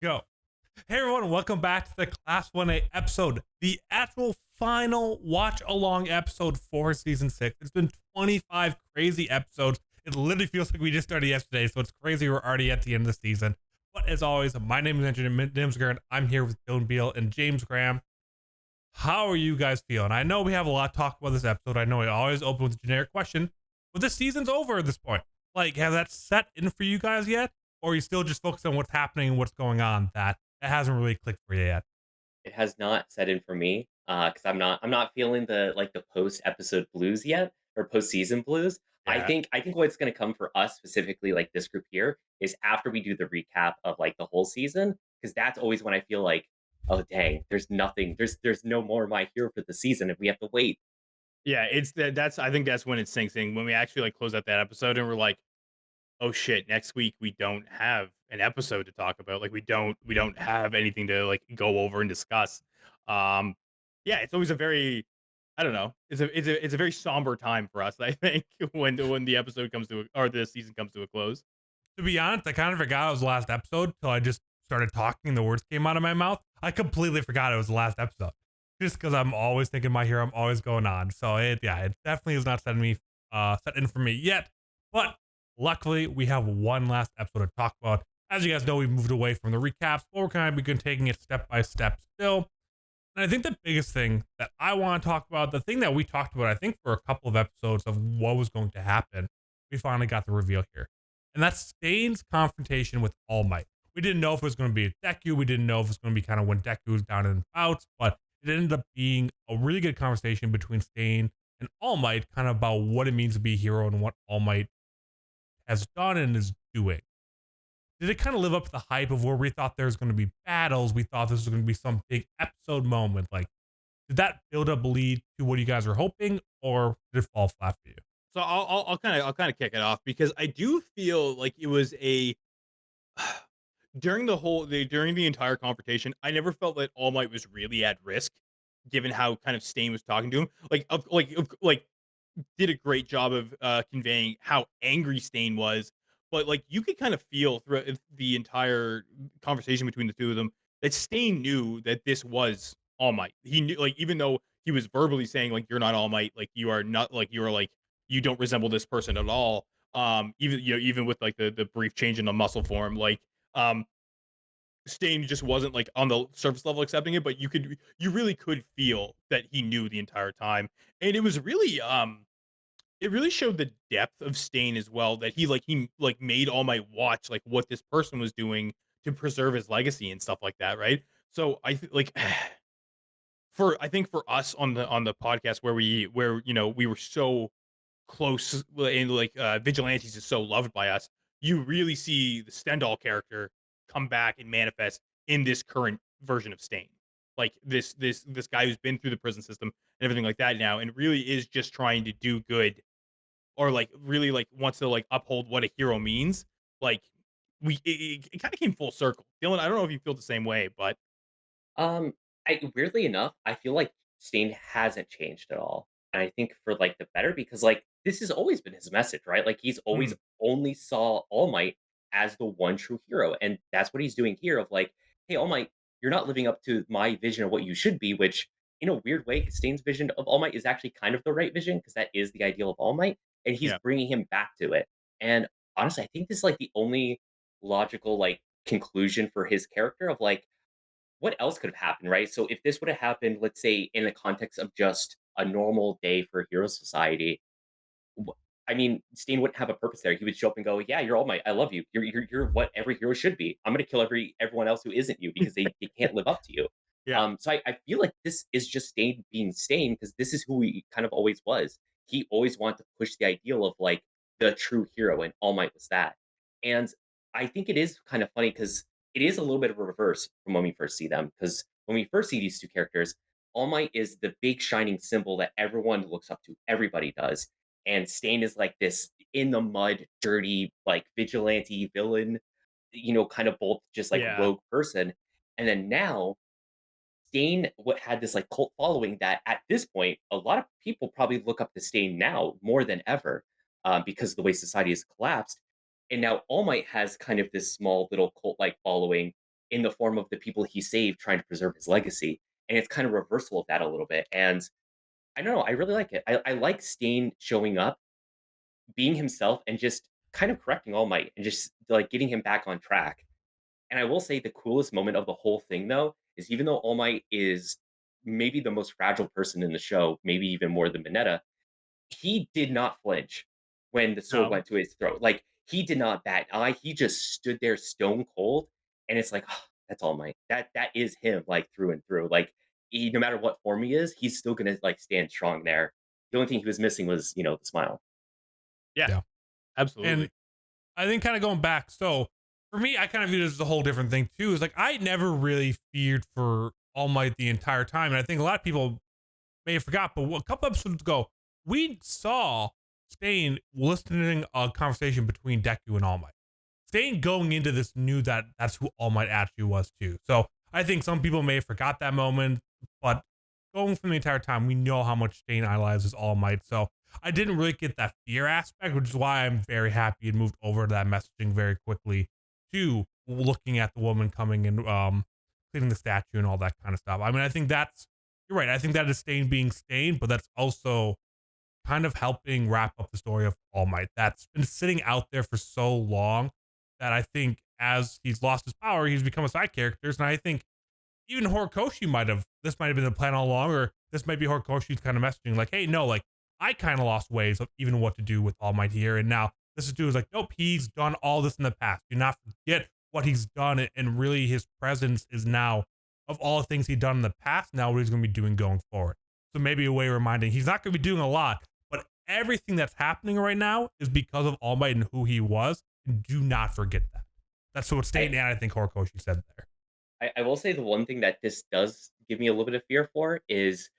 Go. Hey everyone, welcome back to the Class 1A episode, the actual final watch along episode for season 6. It's been 25 crazy episodes. It literally feels like we just started yesterday, so it's crazy we're already at the end of the season. But as always, my name is Engineer Dimsger, and I'm here with Dylan Beal and James Graham. How are you guys feeling? I know we have a lot to talk about this episode. I know we always open with a generic question, but this season's over at this point. Like, has that set in for you guys yet? Or are you still just focused on what's happening and what's going on that hasn't really clicked for you yet? It has not set in for me, because I'm not feeling the post-episode blues yet, or post-season blues. Yeah. I think what's gonna come for us, specifically, like, this group here, is after we do the recap of, like, the whole season, because that's always when I feel like, "Oh, dang, there's nothing there's no more My Hero for the season, if we have to wait." Yeah, it's that's I think that's when it sinks in when we actually like close out that episode and we're like, "Oh shit, next week we don't have an episode to talk about. Like we don't have anything to like go over and discuss." Um yeah, it's always a very I don't know. It's a very somber time for us, I think, when the episode comes to or the season comes to a close. To be honest, I kind of forgot it was the last episode till I just started talking and the words came out of my mouth. I completely forgot it was the last episode. Just because I'm always thinking my hero, I'm always going on. So it definitely is not set in for me yet. But luckily we have one last episode to talk about. As you guys know, we moved away from the recaps, but we're kind of begin taking it step by step still. And I think the biggest thing that I want to talk about, the thing that we talked about, I think for a couple of episodes of what was going to happen, we finally got the reveal here. And that's Stain's confrontation with All Might. We didn't know if it was going to be a Deku. We didn't know if it was going to be kind of when Deku was down in bouts, but it ended up being a really good conversation between Stain and All Might, kind of about what it means to be a hero and what All Might has done and is doing. Did it kind of live up to the hype of where we thought there was going to be battles? We thought this was going to be some big episode moment. Like, did that build up lead to what you guys were hoping, or did it fall flat for you? So I'll kind of kick it off because I do feel like it was a during the entire confrontation, I never felt that All Might was really at risk, given how kind of Stain was talking to him. Like did a great job of conveying how angry Stain was, but like you could kind of feel throughout the entire conversation between the two of them that Stain knew that this was All Might. He knew, like, even though he was verbally saying like you're not All Might, like you are not, like you are like you don't resemble this person at all. Even even with like the brief change in the muscle form, like um Stain just wasn't like on the surface level accepting it, but you really could feel that he knew the entire time. And it was really it really showed the depth of Stain as well, that he made All Might watch like what this person was doing to preserve his legacy and stuff like that, right? So like for I think for us on the podcast where we were so close and like Vigilantes is so loved by us, you really see the Stendhal character come back and manifest in this current version of Stain. Like this guy who's been through the prison system and everything like that now, and really is just trying to do good, or like really like wants to like uphold what a hero means. Like it kind of came full circle. Dylan, I don't know if you feel the same way, but Um, I weirdly enough, I feel like Stain hasn't changed at all, and I think for, like, the better because, like, this has always been his message, right? Like, he's always mm, only saw All Might as the one true hero, and that's what he's doing here of, like, "Hey, All Might, you're not living up to my vision of what you should be," which, in a weird way, Stain's vision of All Might is actually kind of the right vision because that is the ideal of All Might, and he's yeah, bringing him back to it, and, honestly, I think this is, like, the only logical, like, conclusion for his character of, like, what else could have happened, right? So if this would have happened, let's say, in the context of just a normal day for Hero Society, wh- I mean, Stain wouldn't have a purpose there. He would show up and go, "Yeah, you're all my. I love you. You're what every hero should be. I'm going to kill everyone else who isn't you because they can't live up to you." yeah, So I feel like this is just Stain being Stain because this is who he kind of always was. He always wanted to push the ideal of like the true hero, and All Might was that. And I think it is kind of funny because it is a little bit of a reverse from when we first see them. Because when we first see these two characters, All Might is the big shining symbol that everyone looks up to. Everybody does, and Stain is like this in the mud, dirty, like vigilante villain, kind of both just like yeah. rogue person. And then now Stain what had this like cult following that at this point, a lot of people probably look up to Stain now more than ever because of the way society has collapsed. And now All Might has kind of this small little cult like following. in the form of the people he saved, trying to preserve his legacy. And it's kind of reversal of that a little bit. And I don't know, I really like it. I like Stain showing up, being himself, and just kind of correcting All Might and just like getting him back on track. And I will say the coolest moment of the whole thing, though, is even though All Might is maybe the most fragile person in the show, maybe even more than Mineta, he did not flinch when the sword No. went to his throat. Like, he did not bat an eye. He just stood there stone cold. And it's like, oh, that's All Might. That is him, like through and through. Like, no matter what form he is, he's still gonna like stand strong there. The only thing he was missing was, the smile. Yeah, Yeah. And absolutely. I think kind of going back, so for me, I kind of view this as a whole different thing too. Is like I never really feared for All Might the entire time, and I think a lot of people may have forgot. But a couple episodes ago, we saw Stain listening a conversation between Deku and All Might. Stain going into this knew that that's who All Might actually was too. So I think some people may have forgot that moment, but going from the entire time, we know how much Stain idolizes All Might. So I didn't really get that fear aspect, which is why I'm very happy and moved over to that messaging very quickly to looking at the woman coming and cleaning the statue and all that kind of stuff. I mean, I think that's, you're right. I think that is Stain being Stain, but that's also kind of helping wrap up the story of All Might that's been sitting out there for so long that I think as he's lost his power, he's become a side character. And I think even Horikoshi this might have been the plan all along, or this might be Horikoshi's kind of messaging like, hey, no, like I kind of lost ways of even what to do with All Might here. And now this is dude is like, nope, he's done all this in the past. Do not forget what he's done. And really his presence is now of all the things he's done in the past, now what he's going to be doing going forward. So maybe a way of reminding he's not going to be doing a lot, but everything that's happening right now is because of All Might and who he was. And do not forget that. That's what Stain and I think Horikoshi said there. I will say the one thing that this does give me a little bit of fear for is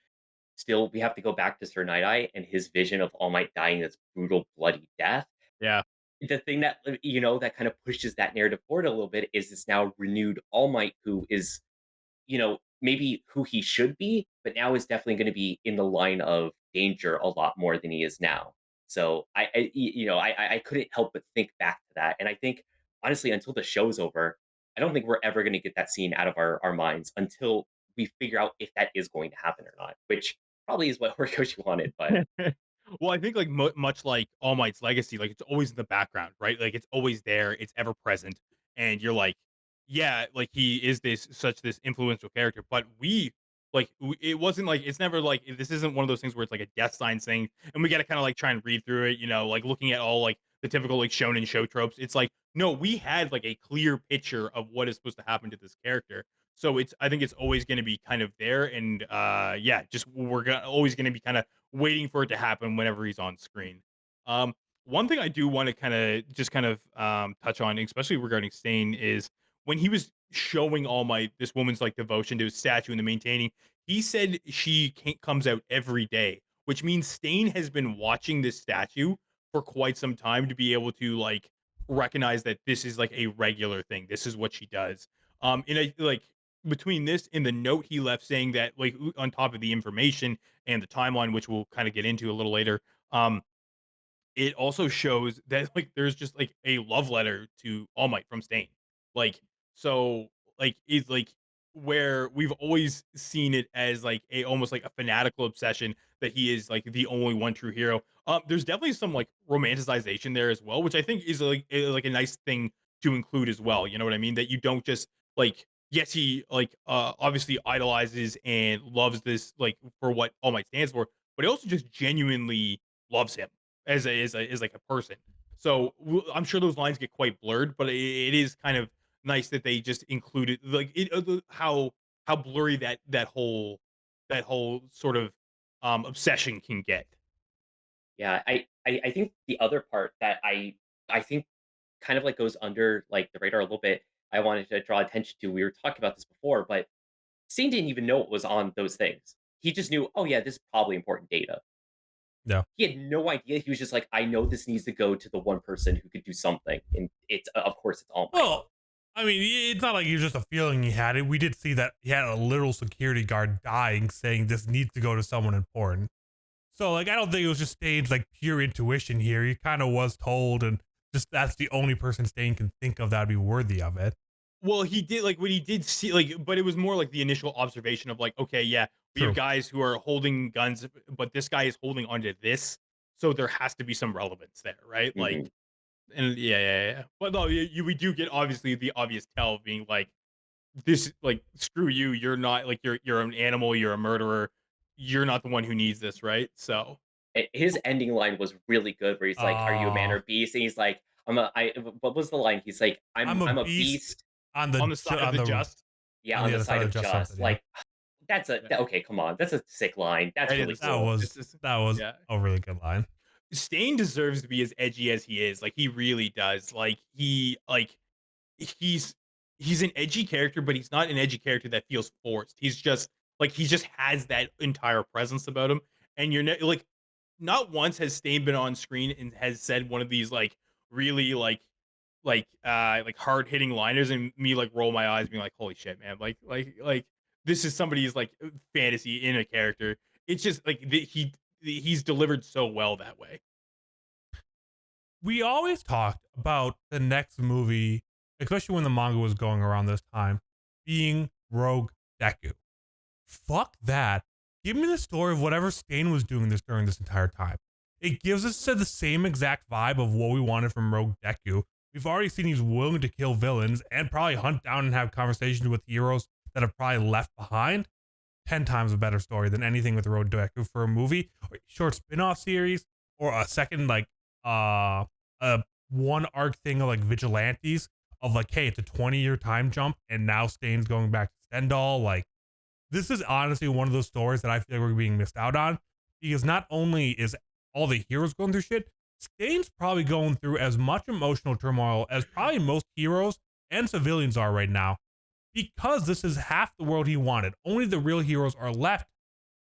still we have to go back to Sir Night Eye and his vision of All Might dying this brutal, bloody death. Yeah. The thing that that kind of pushes that narrative forward a little bit is this now renewed All Might who is maybe who he should be, but now is definitely going to be in the line of danger a lot more than he is now. So I couldn't help but think back to that, and I think honestly, until the show's over, I don't think we're ever going to get that scene out of our minds until we figure out if that is going to happen or not, which probably is what Horikoshi wanted. But Well, I think like much like All Might's legacy, like it's always in the background, right? Like it's always there, it's ever present, and you're like, yeah, like he is this influential character, but it wasn't like it's never like this isn't one of those things where it's like a death sign thing, and we got to kind of like try and read through it, like looking at all like the typical like shonen show tropes. It's like no, we had like a clear picture of what is supposed to happen to this character. So I think it's always going to be kind of there, and yeah, just always going to be kind of waiting for it to happen whenever he's on screen. Um, One thing I do want to kind of touch on, especially regarding Stain, is when he was showing All Might this woman's like devotion to his statue and the maintaining. He said comes out every day, which means Stain has been watching this statue for quite some time to be able to like recognize that this is like a regular thing. This is what she does. In a like between this and the note he left saying that like on top of the information and the timeline, which we'll kind of get into a little later, it also shows that like there's just like a love letter to All Might from Stain. Like so like it's like where we've always seen it as like a almost like a fanatical obsession that he is like the only one true hero. There's definitely some like romanticization there as well, which I think is like a nice thing to include as well. You know what I mean? That you don't just like yes, he like obviously idolizes and loves this like for what All Might stands for, but he also just genuinely loves him as like a person. So I'm sure those lines get quite blurred, but it is kind of nice that they just included like how blurry that whole sort of obsession can get. yeah, I think the other part that I think kind of like goes under like the radar a little bit. I wanted to draw attention to. We were talking about this before, but Singh didn't even know what was on those things. He just knew, oh yeah, this is probably important data. Yeah. He had no idea. He was just like, I know this needs to go to the one person who could do something, and it's of course it's All Might. Well, I mean, it's not like it was just a feeling he had. We did see that he had a literal security guard dying saying this needs to go to someone important. So, like, I don't think it was just Stain's, like, pure intuition here. He kind of was told, and just that's the only person Stain can think of that would be worthy of it. Well, he did like when he did see like, but it was more like the initial observation of like, okay, yeah, we have True. guys who are holding guns, but this guy is holding onto this, so there has to be some relevance there, right? Like, Mhm. and yeah. But no, we do get obviously the obvious tell of being like, this, like, screw you, you're not like you're an animal, you're a murderer, you're not the one who needs this, right? So His ending line was really good, where he's like, "Are you a man Uh, or beast?" And he's like, "I'm a." What was the line? He's like, I'm a I'm a beast beast." on the side of on the the just, Yeah, on on the the other side side of the of just something. just Yeah, like okay. Come on, that's a sick line. That's that really is that cool. was this is that was yeah. a really good line. Stain deserves to be as edgy as he is. Like he really does. He's he's an edgy character, but he's not an edgy character that feels forced. He's just like he just has that entire presence about him. And like not once has Stain been on screen and has said one of these like really like hard hitting liners and me like roll my eyes being like, holy shit, man. Like this is somebody's like fantasy in a character. It's just like he's delivered so well that way. We always talked about the next movie, especially when the manga was going around this time, being Rogue Deku. Fuck that. Give me the story of whatever Stain was doing this during this entire time. It gives us the same exact vibe of what we wanted from Rogue Deku. We've already seen he's willing to kill villains and probably hunt down and have conversations with heroes that have probably left behind. 10 times a better story than anything with Road Deku for a movie or short spin-off series or a second a one arc thing of like vigilantes of like, hey, it's a 20-year time jump and now Stain's going back to Stendhal. Like, this is honestly one of those stories that I feel like we're being missed out on because not only is all the heroes going through shit, Stain's probably going through as much emotional turmoil as probably most heroes and civilians are right now because this is half the world he wanted. Only the real heroes are left.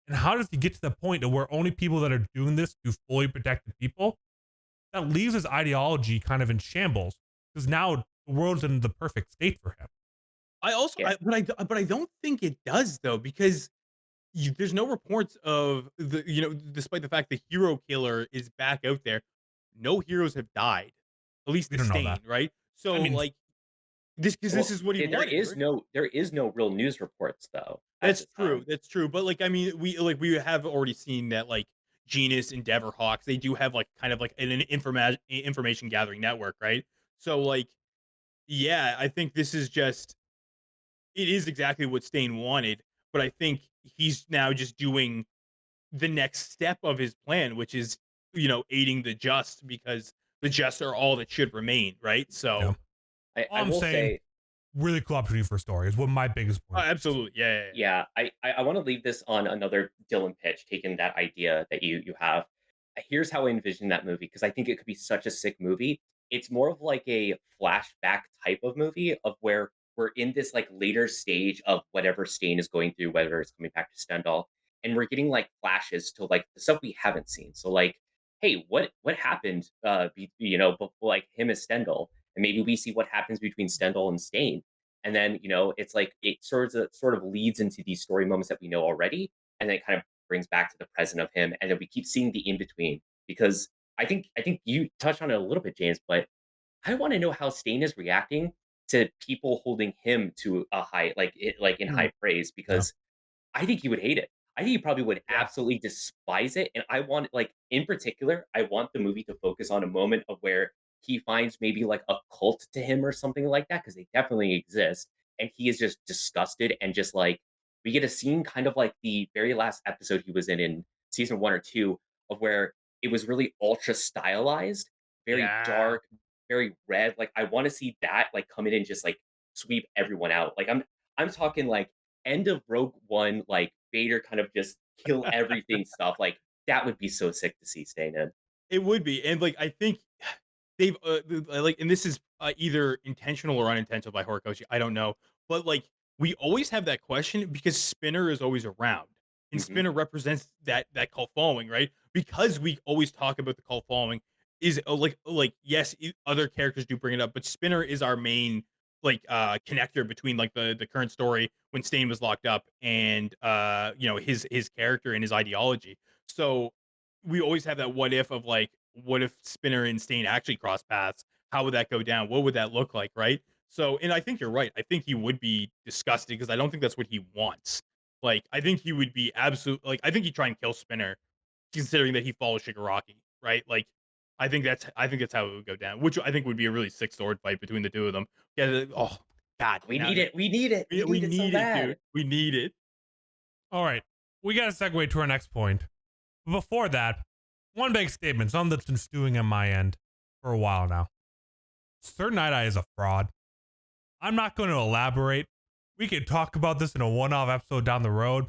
And how does he get to the point of where only people that are doing this to fully protect the people? That leaves his ideology kind of in shambles because now the world's in the perfect state for him. I also, Yeah. but I don't think it does though because there's no reports of despite the fact the hero killer is back out there, no heroes have died, at least We the don't know that. Stain, right? I So mean, like this because this Well, is what he wanted, right? there is no real news reports though at That's this true. time. That's true. But like, I mean, we have already seen that like Genus and Hawks, they do have like kind of like an information gathering network, right? So like, yeah, I think this is just it is exactly what Stain wanted, but I think he's now just doing the next step of his plan, which is aiding the just because the just are all that should remain, right? yeah. So I All I'm will saying, say, really cool opportunity for a story is what my biggest point is. absolutely, yeah. yeah, I want to leave this on another Dylan pitch, taking that idea that you have. Here's how I envision that movie because I think it could be such a sick movie. It's more of like a flashback type of movie of where we're in this like later stage of whatever Stain is going through, whether it's coming back to Stendhal, and we're getting like flashes to like the stuff we haven't seen. So like, hey, what happened? Like him as Stendhal, and maybe we see what happens between Stendhal and Stain, and then it's like it sort of leads into these story moments that we know already, and then it kind of brings back to the present of him, and then we keep seeing the in between because I think you touched on it a little bit, James, but I want to know how Stain is reacting to people holding him to a high like in Mm, high praise Yeah. because I think he would hate it. I think he probably would yeah. absolutely despise it. And I want, like, in particular, I want the movie to focus on a moment of where he finds maybe like a cult to him or something like that, because they definitely exist. And he is just disgusted and just like, we get a scene kind of like the very last episode he was in season one or two, of where it was really ultra stylized, very Yeah. dark, very red. Like, I want to see that like come in and just like sweep everyone out. Like, I'm talking like end of Rogue One, like Vader kind of just kill everything stuff. Like that would be so sick to see Stain in. It would be, and, like, I think they've, like and this is, either intentional or unintentional by Horikoshi, I don't know, but, like, we always have that question because Spinner is always around, and Hmm. Spinner represents that cult following, right? Because we always talk about the cult following is, yes, other characters do bring it up, but Spinner is our main, connector between, like, the current story when Stain was locked up and, his character and his ideology. So we always have that what if of like, what if Spinner and Stain actually cross paths? How would that go down? What would that look like, right? So, and I think you're right. I think he would be disgusted because I don't think that's what he wants. Like, I think he would be absolute. Like, I think he'd try and kill Spinner, considering that he follows Shigaraki, right? Like, I think that's how it would go down, which I think would be a really sick sword fight between the two of them. Yeah. Oh God. We Now need it. We need it. We we need it so need it, dude. bad. We need it. All right, we got to segue to our next point. But before that, one big statement, something that's been stewing on my end for a while now. Sir Night Eye is a fraud. I'm not going to elaborate. We could talk about this in a one-off episode down the road.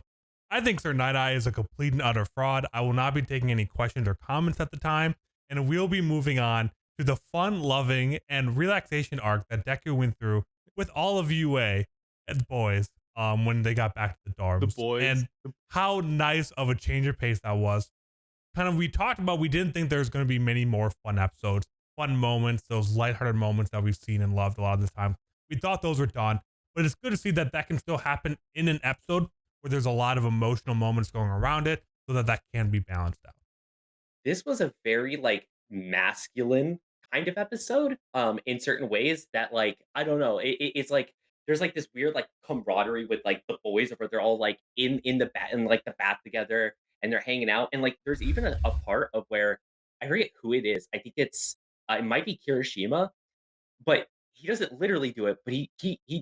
I think Sir Night Eye is a complete and utter fraud. I will not be taking any questions or comments at the time, and we'll be moving on to the fun-loving and relaxation arc that Deku went through with all of UA and boys when they got back to the dorms. The boys. And how nice of a change of pace that was. Kind of, we talked about, we didn't think there's going to be many more fun episodes, fun moments, those lighthearted moments that we've seen and loved a lot of the time. We thought those were done, but it's good to see that that can still happen in an episode where there's a lot of emotional moments going around it so that that can be balanced out. This was a very like masculine kind of episode in certain ways that like I don't know it's like there's like this weird like camaraderie with like the boys where they're all like in the bat in like the bath together and they're hanging out and like there's even a part of where I forget who it is. I think it might be Kirishima, but he doesn't literally do it, but he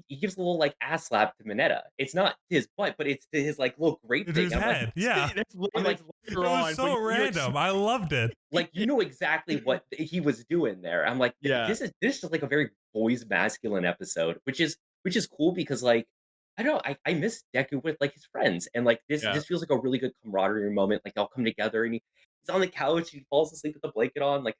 gives a little like ass slap to Mineta. It's not his butt, but it's to his like little grape It thing. is I'm like, head, yeah. I'm like, It later was on, so but random. I loved it. like you know exactly what he was doing there. I'm like, Yeah. this is like a very boys masculine episode, which is cool because like I don't know, I miss Deku with like his friends and like Yeah. this feels like a really good camaraderie moment. Like they'll come together and he's on the couch, he falls asleep with the blanket on. Like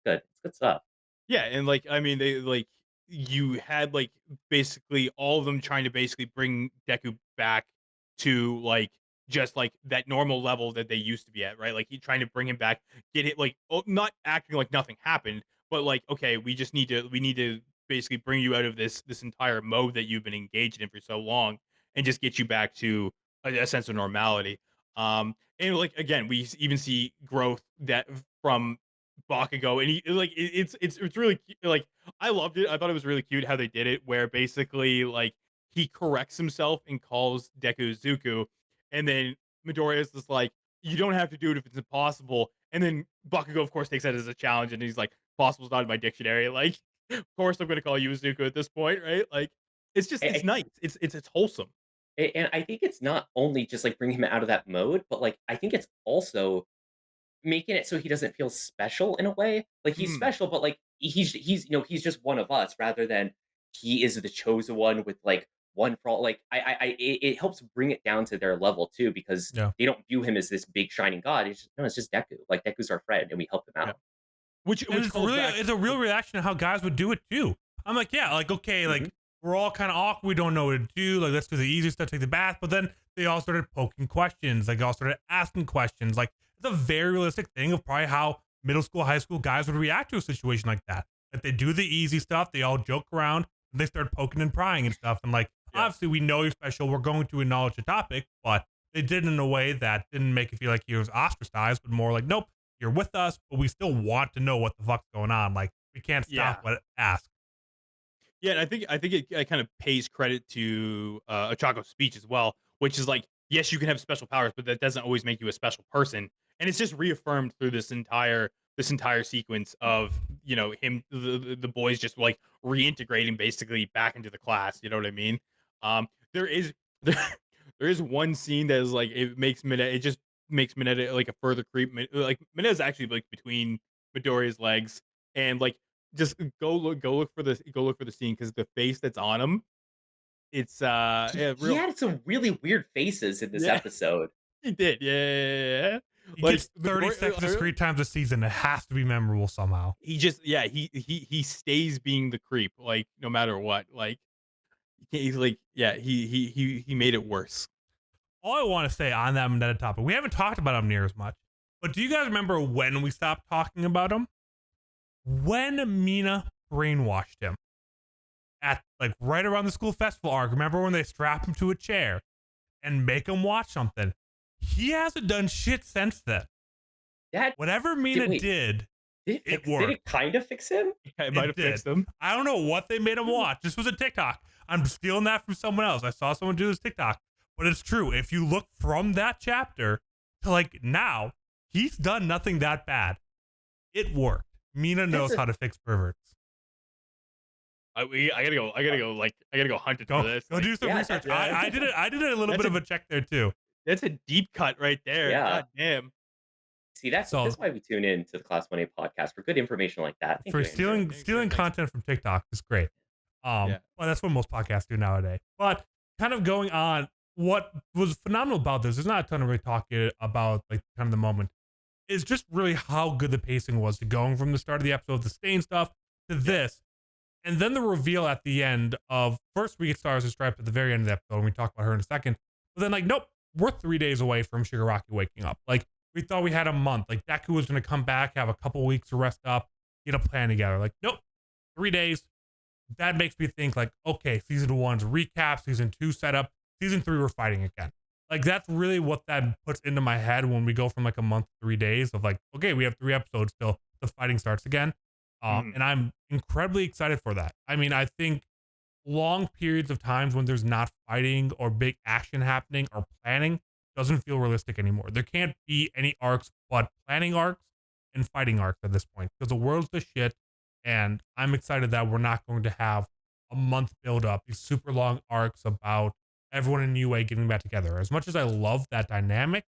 good, it's good stuff. Yeah, and like I mean, they like you had like basically all of them trying to basically bring Deku back to like just like that normal level that they used to be at, right? Like he trying to bring him back, get it like not acting like nothing happened, but like okay, we need to basically bring you out of this entire mode that you've been engaged in for so long and just get you back to a sense of normality. And like again, even see growth that from Bakugo, and he like it's really like I loved it. I thought it was really cute how they did it, where basically like he corrects himself and calls Deku Zuko, and then Midoriya is just like, "You don't have to do it if it's impossible." And then Bakugo, of course, takes that as a challenge, and he's like, "Possible's not in my dictionary." Like, of course, I'm gonna call you Zuko at this point, right? Like, it's just it's I, nice. It's wholesome. and I think it's not only just like bringing him out of that mode, but like I think it's also making it so he doesn't feel special in a way. Like he's Mm, special, but like he's he's just one of us rather than he is the chosen one with like one for all. Like it helps bring it down to their level too because Yeah. they don't view him as this big shining god. It's just no, it's just Deku. Like Deku's our friend and we help him yeah. out. And Which calls back. it's a real reaction to how guys would do it too. I'm like, yeah, like, okay, Mhm. like, we're all kind of awkward. We don't know what to do. Like, let's do the easy stuff, take the bath. But then they all started poking questions. Like, they all started asking questions. Like, it's a very realistic thing of probably how middle school, high school guys would react to a situation like that. Like, they do the easy stuff. They all joke around. And they start poking and prying and stuff. And, like, Yeah. obviously, we know you're special. We're going to acknowledge the topic. But they did it in a way that didn't make it feel like he was ostracized, but more like, nope, you're with us, but we still want to know what the fuck's going on. Like, we can't Yeah. stop but ask. Yeah, and I think it kind of pays credit to Ochako's speech as well, which is like, yes, you can have special powers, but that doesn't always make you a special person. And it's just reaffirmed through this entire sequence of him the boys just like reintegrating basically back into the class. You know what I mean? There is there is one scene that is like it just makes Mineta like a further creep. Like Mineta's actually like between Midoriya's legs and like just go look for the scene because the face that's on him, it's yeah, He real. had some really weird faces in this Yeah, episode. he did. Yeah. He Like gets 30 seconds of screen time a season. It has to be memorable somehow. he just yeah, he stays being the creep, like no matter what. Like he's like yeah, he made it worse. All I want to say on that meta topic, we haven't talked about him near as much, but do you guys remember when we stopped talking about him? When Mina brainwashed him at like right around the school festival arc. Remember when they strap him to a chair and make him watch something? He hasn't done shit since then. That Whatever Mina wait. did It Did worked. it kind of fix him? Yeah, it might It have did. fixed them. I don't know what they made him watch. This was a TikTok. I'm stealing that from someone else. I saw someone do this TikTok, but it's true. If you look from that chapter to like now, he's done nothing that bad. It worked. Mina That's knows a how to fix perverts. I gotta go. I gotta go hunt it for Go, this. go Like, do some yeah, research. yeah. I did it. I did a little That's bit a of a check there too. that's a deep cut right there. yeah. God damn. See, that's So why we tune in to the Class 1A podcast for good information like that. Thank for you, Andrew. Yeah, stealing thanks. content from TikTok is great. Yeah. Well, that's what most podcasts do nowadays. But kind of going on, what was phenomenal about this, there's not a ton of really talking about like kind of the moment, is just really how good the pacing was to going from the start of the episode, the stain stuff, to this. And then the reveal at the end of first we get Stars and Stripes at the very end of the episode, and we talk about her in a second. But then like, nope, we're 3 days away from Shigaraki waking up. Like we thought we had a month. Like Deku was gonna come back, have a couple weeks to rest up, get a plan together. Like, nope, 3 days. That makes me think like, okay, season one's recap, season two setup, season three we're fighting again. Like that's really what that puts into my head when we go from like a month, 3 days of like, okay, we have 3 episodes till the fighting starts again. Mhm. And I'm incredibly excited for that. I mean, I think long periods of times when there's not fighting or big action happening or planning doesn't feel realistic anymore. There can't be any arcs but planning arcs and fighting arcs at this point because the world's the shit. And I'm excited that we're not going to have a month build up, these super long arcs about everyone in UA getting back together. As much as I love that dynamic,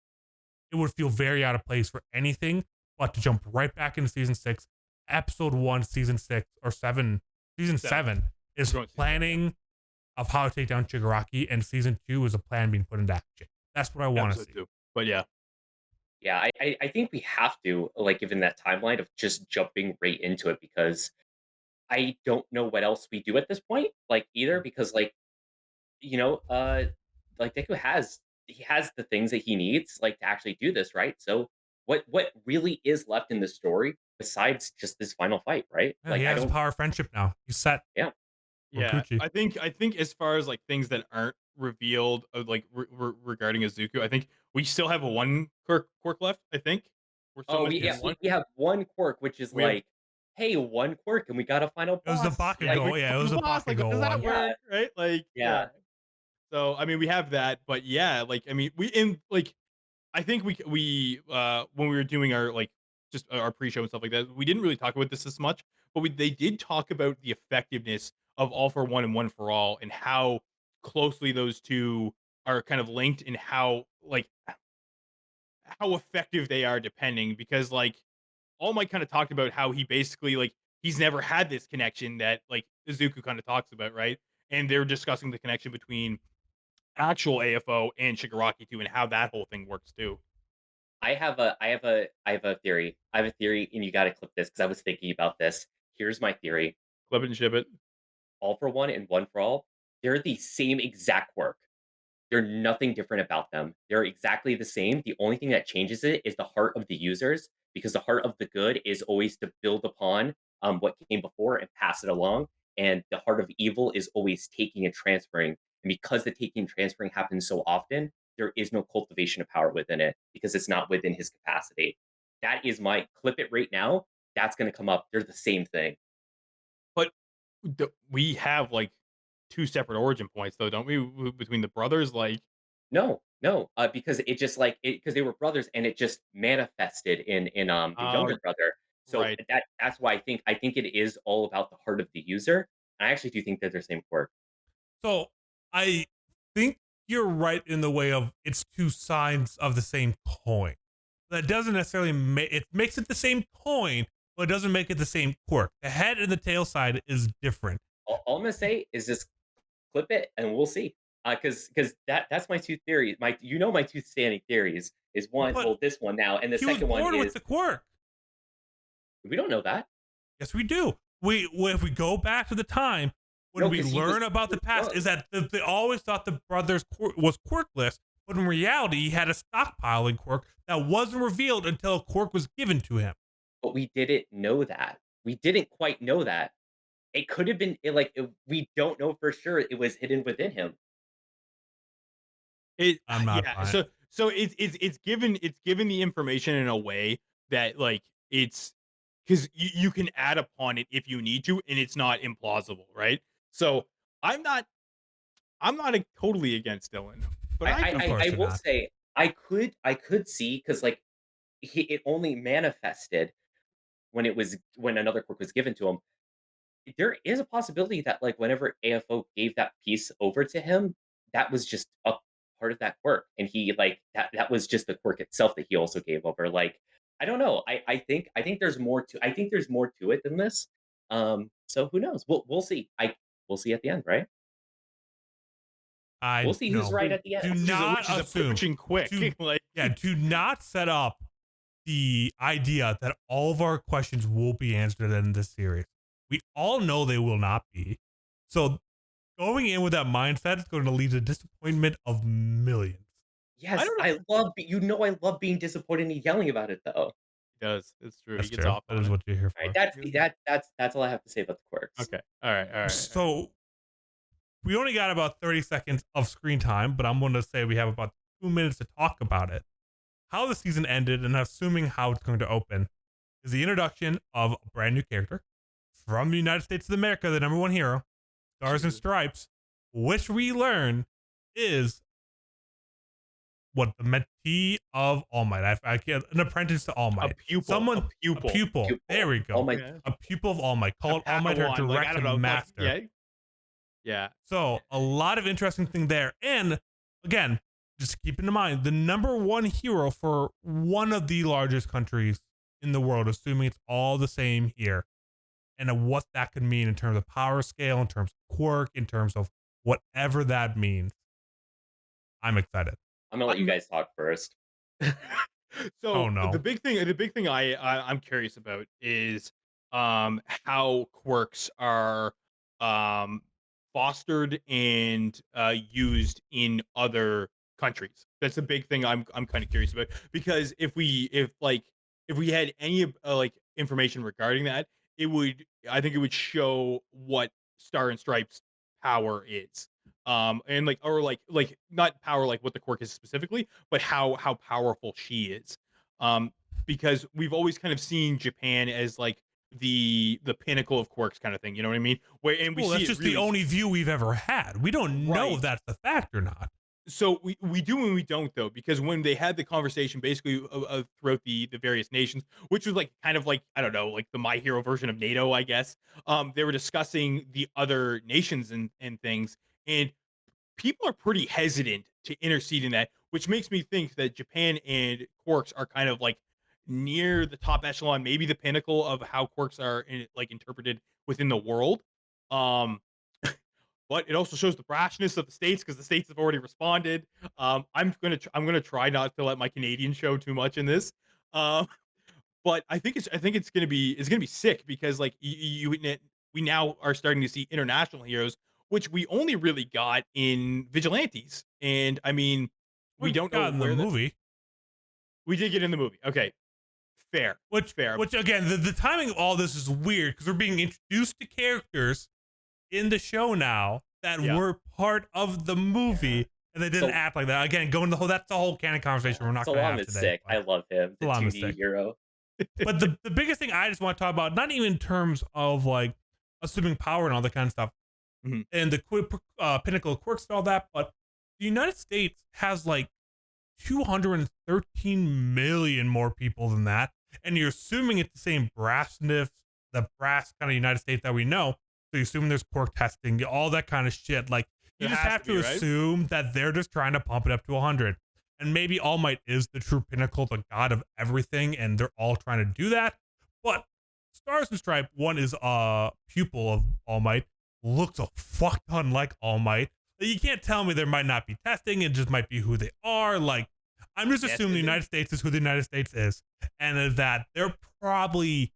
it would feel very out of place for anything but to jump right back into season six, episode one, season six or seven. Season seven is We're going to season planning of how to take down Shigaraki, and season two is a plan being put into action. That's what I want to Episode see. 2. But yeah. Yeah, I think we have to, like, given that timeline of just jumping right into it because I don't know what else we do at this point, like, either because, you know, like, Deku has the things that he needs, like, to actually do this, right? So, what really is left in the story besides just this final fight, right? Yeah, he Like, I has don't power of friendship now. He's set. yeah. Yeah, Rokuchi. I think as far as like things that aren't revealed, like regarding Izuku, I think we still have a one quirk left. I think we're still Oh, missing one. we have one quirk, which is We have like, "Hey, one quirk, and we got a final It was the boss." Like, Bakugo. Yeah, it was the boss. Like, Bakugo does that one. yeah, work? Right? Like, yeah. yeah. So I mean, we have that, but yeah, like I mean, we in like I think we when we were doing our like just our pre-show and stuff like that, we didn't really talk about this as much, but they did talk about the effectiveness of All for One and One for All and how closely those two are kind of linked and how like how effective they are depending because like All Might kind of talked about how he basically like he's never had this connection that like Izuku kind of talks about, right? And they're discussing the connection between actual AFO and Shigaraki too and how that whole thing works too. I have a theory. I have a theory, and you gotta clip this because I was thinking about this. Here's my theory. Clip it and ship it. All for One and One for All, they're the same exact work. They're nothing different about them. They're exactly the same. The only thing that changes it is the heart of the users, because the heart of the good is always to build upon what came before and pass it along. And the heart of evil is always taking and transferring. And because the taking and transferring happens so often, there is no cultivation of power within it because it's not within his capacity. That is my clip it right now. That's going to come up. They're the same thing. But we have like two separate origin points though, don't we? Between the brothers, like No, no, because it just like it because they were brothers and it just manifested in the uh younger brother. So right. that's why I think it is all about the heart of the user. I actually do think they're the same quirk. So I think you're right in the way of it's two sides of the same coin. That doesn't necessarily make it makes it the same coin, but it doesn't make it the same quirk. The head and the tail side is different. All I'm gonna say is just clip it and we'll see. Because that's my two theories. My two standing theories is one, But well, this one now, and the he was second one born with is the quirk. we don't know that. Yes, we do. If we go back to the time when No, we 'cause learn about the past, young. is that they always thought the brothers was quirkless, but in reality, he had a stockpiling quirk that wasn't revealed until a quirk was given to him. But we didn't know that. We didn't quite know that. It could have been we don't know for sure it was hidden within him. It I'm not yeah. buying. So it's given the information in a way that like because you can add upon it if you need to, and it's not implausible, right? So I'm not totally against Dylan, but I Of can. course I you're will not. say I could see because like it only manifested when another quirk was given to him. There is a possibility that like whenever AFO gave that piece over to him, that was just a part of that quirk, and he like that was just the quirk itself that he also gave over. Like I don't know. I think there's more to it than this. So who knows? We'll see. We'll see at the end, right? We'll I see who's no. right at the Do end. not Which is assume. approaching quick. Do Like, yeah. Do not set up the idea that all of our questions will be answered in this series. We all know they will not be. So going in with that mindset is going to lead to disappointment of millions. I Yes, don't know. I love being disappointed and yelling about it though. He does. It's true. He That's gets true. off That on is it. what you're here All right, for. that's all I have to say about the quirks. Okay. All right. All right. All right. So we only got about 30 seconds of screen time, but I'm going to say we have about 2 minutes to talk about it. How the season ended and assuming how it's going to open is the introduction of a brand new character from the United States of America, the number one hero, Stars and Stripes, which we learn is what the mentee of All Might. I can't, an apprentice to All A Might. pupil. Someone, A pupil. a pupil. Pupil. There we go. All Might. Yeah. A pupil of All Might. Call it All Might, her Padawan, like, I don't know, direction like, master. yeah. Yeah. So a lot of interesting thing there. And again, just keeping in mind the number one hero for one of the largest countries in the world, assuming it's all the same here, and what that could mean in terms of power scale, in terms of quirk, in terms of whatever that means. I'm excited. I'm gonna let you guys talk first. So Oh, no. the big thing I'm curious about is how quirks are um fostered and used in other countries. That's the big thing I'm kind of curious about, because if we had any like information regarding that, it would, I think it would show what Star and Stripes power is. And like, or like not power like what the quirk is specifically, but how powerful she is. Um because we've always kind of seen Japan as like the pinnacle of quirks kind of thing, you know what I mean? Where, and we Well, see that's it just really, the only view we've ever had. We don't know if right. that's the fact or not. So we do and we don't, though, because when they had the conversation basically throughout the various nations, which was like kind of like, I don't know, like the My Hero version of NATO, I guess. They were discussing the other nations and things, and people are pretty hesitant to intercede in that, which makes me think that Japan and quirks are kind of like near the top echelon, maybe the pinnacle of how quirks are like interpreted within the world. Um, but it also shows the brashness of the states, because the states have already responded. I'm gonna try not to let my Canadian show too much in this. Um, but I think it's gonna be sick, because like we now are starting to see international heroes, which we only really got in Vigilantes, and I mean we We've don't know got in the where movie. we did get in the movie. Okay, fair, fair. Which again, the timing of all this is weird because we're being introduced to characters in the show now that Yeah. were part of the movie, and they didn't So- act like that. Again, going the whole, that's the whole canon conversation we're not going to Salam have is today. sick. I love him. The Salam is 2D sick. hero. But the biggest thing I just want to talk about, not even in terms of like assuming power and all that kind of stuff, Mhm. and the pinnacle of quirks and all that, but the United States has like 213 million more people than that, and you're assuming it's the same brassness, the brass kind of United States that we know. So you assume there's quirk testing, all that kind of shit. Like you It just has have to to be, right? assume that they're just trying to pump it up to 100. And maybe All Might is the true pinnacle, the god of everything, and they're all trying to do that. But Stars and Stripe, one is a pupil of All Might, looks a fuck ton like All Might. You can't tell me there might not be testing, it just might be who they are. Like, I'm just Yes, assuming the it is. United States is who the United States is, and that they're probably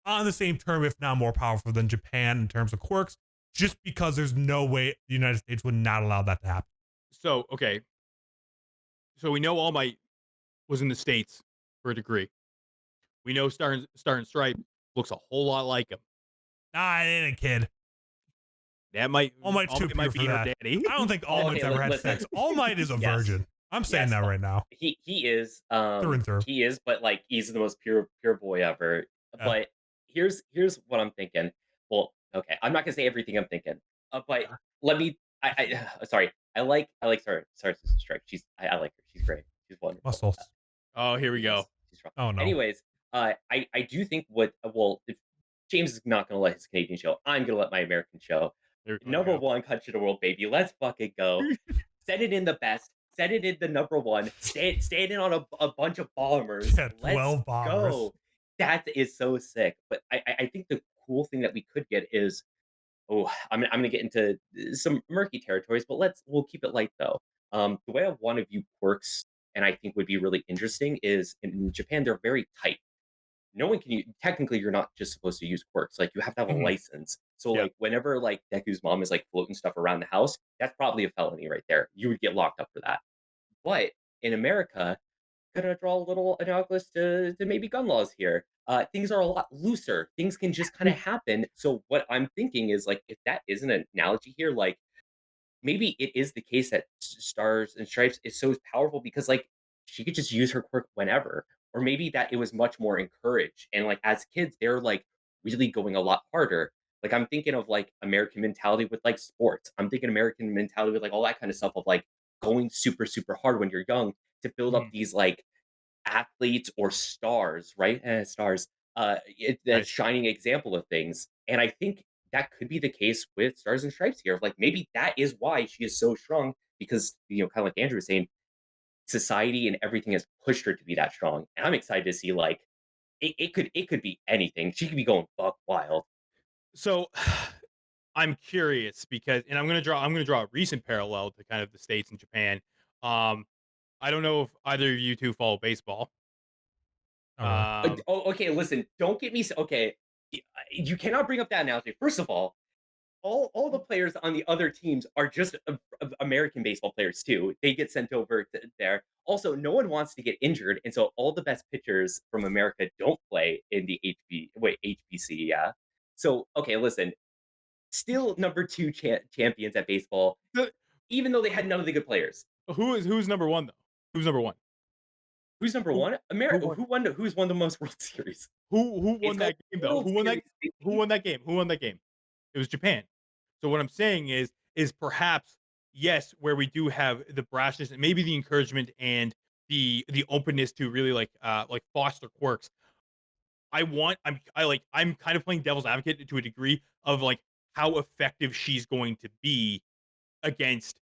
on the same term, if not more powerful than Japan in terms of quirks, just because there's no way the United States would not allow that to happen. So okay, so we know All Might was in the States for a degree. We know Star and Stripe looks a whole lot like him. Nah, I ain't a kid. That might All Might's too Might pure be for her that. daddy. I don't think All Okay, Might's ever had listen. sex. All Might is a Yes. virgin. I'm saying Yes. that right now. He is Through and through. he is, but like he's the most pure boy ever. Yeah. But here's what I'm thinking. Well, okay, I'm not gonna say everything I'm thinking, but let me. Sorry. I like Star Sister Strike. I like her. She's great. She's wonderful. Muscles. Oh, here we go. Yes, she's strong. Oh no. Anyways, I do think what well, if James is not gonna let his Canadian show, I'm gonna let my American show. Here we Number go. one country in the world, baby. Let's fucking go. Set it in the best. Set it in the number one. Stand in on a bunch of bombers. Yeah, Let's 12 bombers. go. That is so sick. But I think the cool thing that we could get is I'm gonna get into some murky territories, but we'll keep it light though. The way I want to view quirks, and I think would be really interesting, is in Japan they're very tight. No one can use, technically you're not just supposed to use quirks. Like you have to have a Mhm. license. So Yeah. like whenever like Deku's mom is like floating stuff around the house, that's probably a felony right there. You would get locked up for that. But in America, gonna draw a little analogous to maybe gun laws here. Things are a lot looser. Things can just kind of happen. So what I'm thinking is like, if that isn't an analogy here, like maybe it is the case that Stars and Stripes is so powerful because like she could just use her quirk whenever, or maybe that it was much more encouraged. And like as kids, they're like really going a lot harder. Like I'm thinking of like American mentality with like sports. I'm thinking American mentality with like all that kind of stuff of like going super hard when you're young to build up Mhm. these like athletes or stars, right? Stars. That Nice. shining example of things. And I think that could be the case with Stars and Stripes here. Like maybe that is why she is so strong because kind of like Andrew was saying, society and everything has pushed her to be that strong. And I'm excited to see like it could be anything. She could be going buck wild. So I'm curious because, and I'm gonna draw a recent parallel to kind of the states and Japan. Um, I don't know if either of you two follow baseball. Not really. Okay, listen, don't get me okay. You cannot bring up that analogy. First of all the players on the other teams are just American baseball players too. They get sent over to there. Also, no one wants to get injured, and so all the best pitchers from America don't play in the HBC. Yeah. So okay, listen. Still number two champions at baseball, The- even though they had none of the good players. who's number one though? Who's number one? Who's number Who one? who America. won? Who's won the most World Series? Who won It's called that game though? World Who won that? Series, Who baby. won that game? Who won that game? It was Japan. So what I'm saying is perhaps yes, where we do have the brashness and maybe the encouragement and the openness to really like foster quirks. I'm kind of playing devil's advocate to a degree of like how effective she's going to be against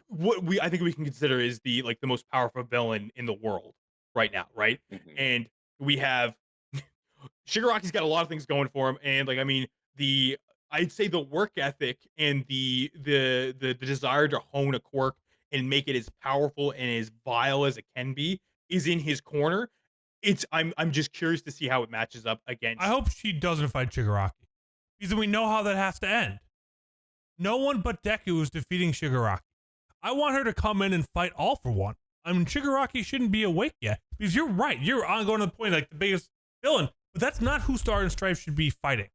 what I think we can consider is the most powerful villain in the world right now, right? Mhm. And we have Shigaraki's got a lot of things going for him, and like I mean, the I'd say the work ethic and the desire to hone a quirk and make it as powerful and as vile as it can be is in his corner. I'm just curious to see how it matches up I against. hope she doesn't fight Shigaraki. Because we know how that has to end. No one but Deku is defeating Shigaraki. I want her to come in and fight all for one. I mean, Shigaraki shouldn't be awake yet. Because you're right. You're on going to the point like the biggest villain. But that's not who Star and Stripe should be fighting.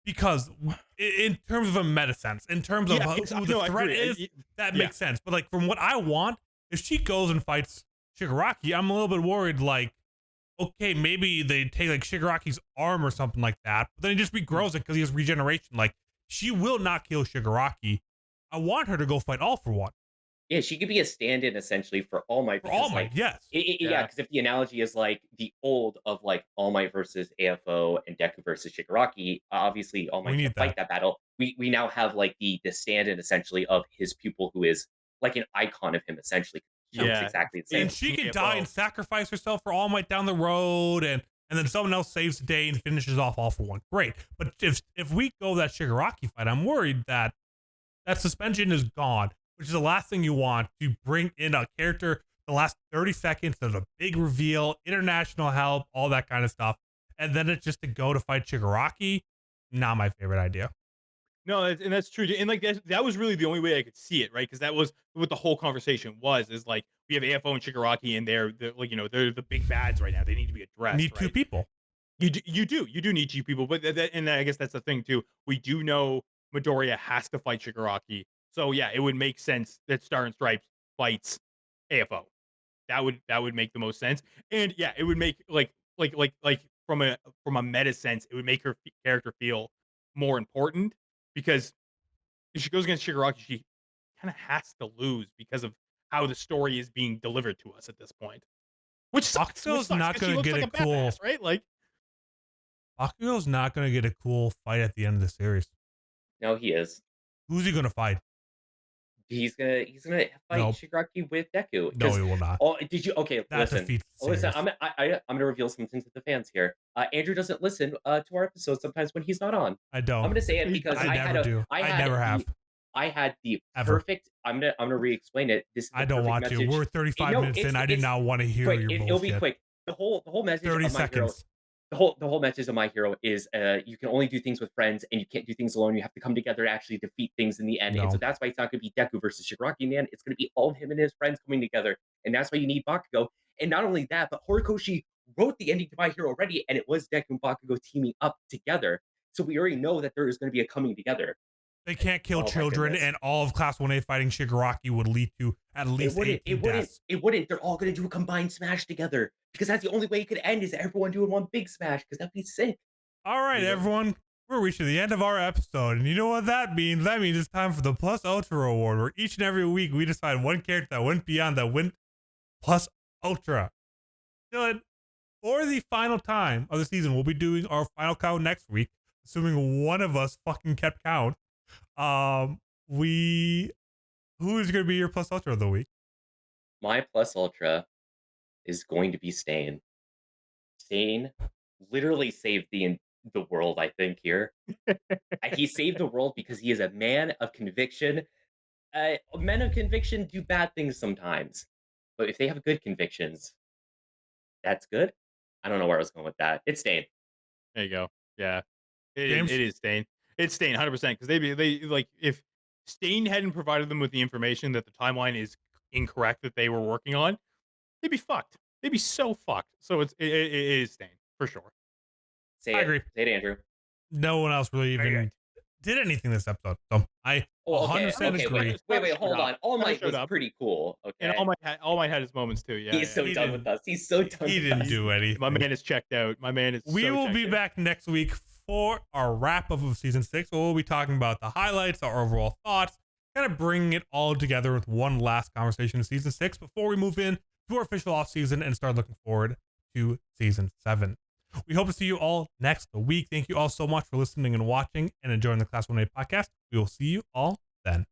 Because in terms of a meta sense, in terms of Yeah, who no, the I threat agree. is, that Yeah, makes sense. But like from what I want, if she goes and fights Shigaraki, I'm a little bit worried like, okay, maybe they take like Shigaraki's arm or something like that, but then he just regrows it because he has regeneration. Like, she will not kill Shigaraki. I want her to go fight All for One. Yeah, she could be a stand-in essentially for All Might For All because, Might, like, yes. yeah, yeah. because if the analogy is like the old of like All Might versus AFO and Deku versus Shigaraki, obviously All We Might need can't fight that. that battle. We now have like the stand-in essentially of his pupil who is like an icon of him essentially. She looks Yeah, exactly the And same. it's she can die and AFO. sacrifice herself for All Might down the road, and then someone else saves the day and finishes off All for One. Great. But if we go that Shigaraki fight, I'm worried that that suspension is gone, which is the last thing you want to bring in a character the last 30 seconds of a big reveal, international help, all that kind of stuff. And then it's just to go to fight Shigaraki. Not my favorite idea. No, and that's true, and like that was really the only way I could see it, right? Because that was what the whole conversation was. Is like we have AFO and Shigaraki, and they're like they're the big bads right now. They need to be You addressed, need two right? people. You do need two people, but and I guess that's the thing too. We do know Midoriya has to fight Shigaraki, so yeah, it would make sense that Star and Stripes fights AFO. That would make the most sense, and yeah, it would make like from a meta sense, it would make her character feel more important because if she goes against Shigaraki, she kind of has to lose because of how the story is being delivered to us at this point. Which Bakugo's sucks not 'cause she going to looks get like a a cool. badass, right? Like, Bakugo's not going to get a cool fight at the end of the series. No, he is. Who's he going to fight? He's gonna fight Nope. Shigaraki with Deku. No, Because he will not. oh, did you? Okay, That listen, defeats the listen. series. I'm gonna reveal something to the fans here. Andrew doesn't listen to our episodes sometimes when he's not on. I I'm don't. gonna say it He because I never do. I never have. I had the Ever. perfect. I'm gonna re-explain it. This is the I don't perfect want message. to. We're 35 No, minutes in. I did not want to hear quick. your It'll be bullshit. quick. The whole message 30 of My Hero, seconds. the whole message of My Hero is you can only do things with friends and you can't do things alone. You have to come together to actually defeat things in the end. And No. so that's why it's not going to be Deku versus Shigaraki, man. It's going to be all of him and his friends coming together. And that's why you need Bakugo. And not only that, but Horikoshi wrote the ending to My Hero already, and it was Deku and Bakugo teaming up together. So we already know that there is going to be a coming together. They can't kill Oh my children, goodness. and all of Class 1A fighting Shigaraki would lead to at It least wouldn't. 18 It wouldn't. deaths. It wouldn't. They're all going to do a combined smash together because that's the only way it could end is everyone doing one big smash because that'd be sick. All right, Yeah. everyone. We're reaching the end of our episode, and you know what that means? That means it's time for the Plus Ultra Award, where each and every week we decide one character that went beyond, that went Plus Ultra. Dylan, for the final time of the season, we'll be doing our final count next week, assuming one of us fucking kept count. Who is going to be your Plus Ultra of the week? My plus ultra is going to be Stain. Stain literally saved the world, I think, here. He saved the world because he is a man of conviction. Men of conviction do bad things sometimes, but if they have good convictions, that's good. I don't know where I was going with that. It's Stain. there you go. Yeah, James? it is Stain. It's Stain 100% because they like if Stain hadn't provided them with the information that the timeline is incorrect that they were working on, they'd be fucked. They'd be so fucked. So it is Stain for sure. Say I it. agree. Say it, Andrew. No one else really even Okay. did anything this episode. So I Oh, okay. 100% Okay, agree. wait, hold Showed on. up. All Might Showed was up. pretty cool. Okay. And All Might had his moments too. Yeah, He's so He done didn't- with us. He's so done He with didn't us. do anything. my man is checked out. My man is. We so will checked be out. back next week for our wrap up of season 6. So we'll be talking about the highlights, our overall thoughts, kind of bringing it all together with one last conversation of season 6 before we move in to our official off season and start looking forward to season 7. We hope to see you all next week. Thank you all so much for listening and watching and enjoying the Class 1A podcast. We will see you all then.